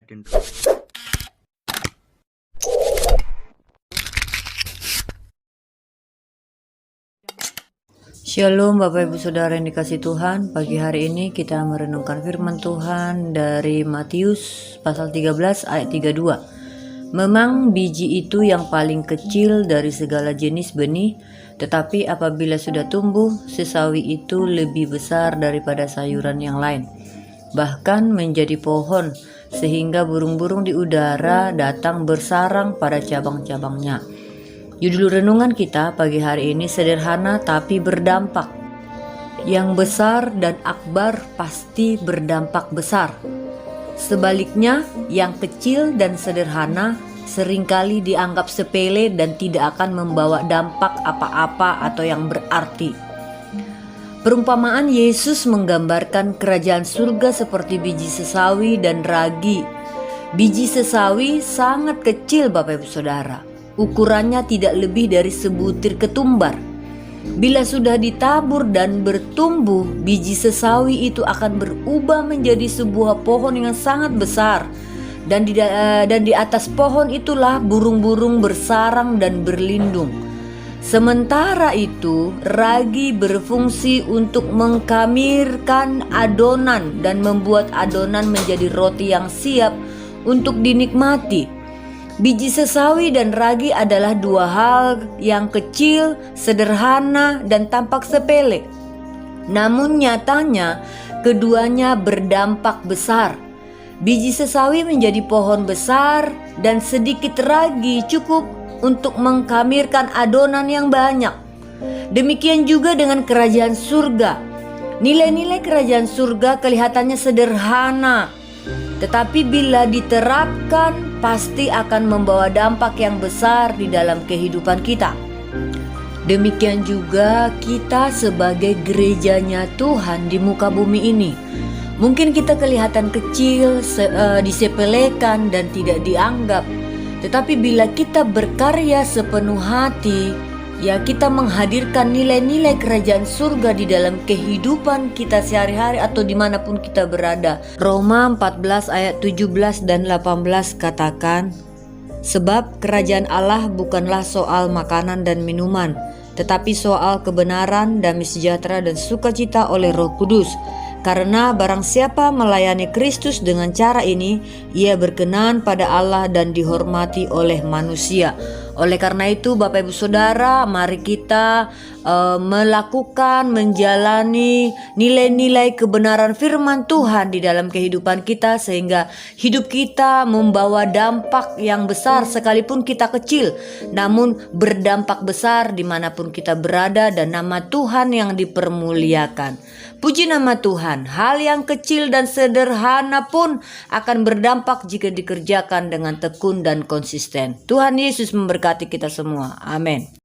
Shalom Bapak Ibu Saudara yang dikasih Tuhan. Pagi hari ini kita merenungkan firman Tuhan dari Matius pasal 13 ayat 32. Memang biji itu yang paling kecil dari segala jenis benih, tetapi apabila sudah tumbuh, sesawi itu lebih besar daripada sayuran yang lain, bahkan menjadi pohon, sehingga burung-burung di udara datang bersarang pada cabang-cabangnya. Judul renungan kita pagi hari ini sederhana tapi berdampak. Yang besar dan akbar pasti berdampak besar. Sebaliknya, yang kecil dan sederhana seringkali dianggap sepele dan tidak akan membawa dampak apa-apa atau yang berarti. Perumpamaan Yesus menggambarkan kerajaan surga seperti biji sesawi dan ragi. Biji sesawi sangat kecil Bapak Ibu Saudara. Ukurannya tidak lebih dari sebutir ketumbar. Bila sudah ditabur dan bertumbuh, biji sesawi itu akan berubah menjadi sebuah pohon yang sangat besar. Dan di atas pohon itulah burung-burung bersarang dan berlindung. Sementara itu, ragi berfungsi untuk mengkamirkan adonan dan membuat adonan menjadi roti yang siap untuk dinikmati. Biji sesawi dan ragi adalah dua hal yang kecil, sederhana, dan tampak sepele. Namun nyatanya keduanya berdampak besar. Biji sesawi menjadi pohon besar dan sedikit ragi cukup untuk mengkamirkan adonan yang banyak. Demikian juga dengan kerajaan surga. Nilai-nilai kerajaan surga kelihatannya sederhana, tetapi bila diterapkan pasti akan membawa dampak yang besar di dalam kehidupan kita. Demikian juga kita sebagai gerejanya Tuhan di muka bumi ini. Mungkin kita kelihatan kecil, disepelekan dan tidak dianggap. Tetapi bila kita berkarya sepenuh hati, ya kita menghadirkan nilai-nilai kerajaan surga di dalam kehidupan kita sehari-hari atau dimanapun kita berada. Roma 14 ayat 17 dan 18 katakan, sebab kerajaan Allah bukanlah soal makanan dan minuman, tetapi soal kebenaran, damai sejahtera dan sukacita oleh Roh Kudus. Karena barang siapa melayani Kristus dengan cara ini, ia berkenan pada Allah dan dihormati oleh manusia. Oleh karena itu Bapak Ibu Saudara, mari kita melakukan, menjalani nilai-nilai kebenaran firman Tuhan di dalam kehidupan kita, sehingga hidup kita membawa dampak yang besar sekalipun kita kecil, namun berdampak besar dimanapun kita berada dan nama Tuhan yang dipermuliakan. Puji nama Tuhan, hal yang kecil dan sederhana pun akan berdampak jika dikerjakan dengan tekun dan konsisten. Tuhan Yesus memberkati kita semua. Amin.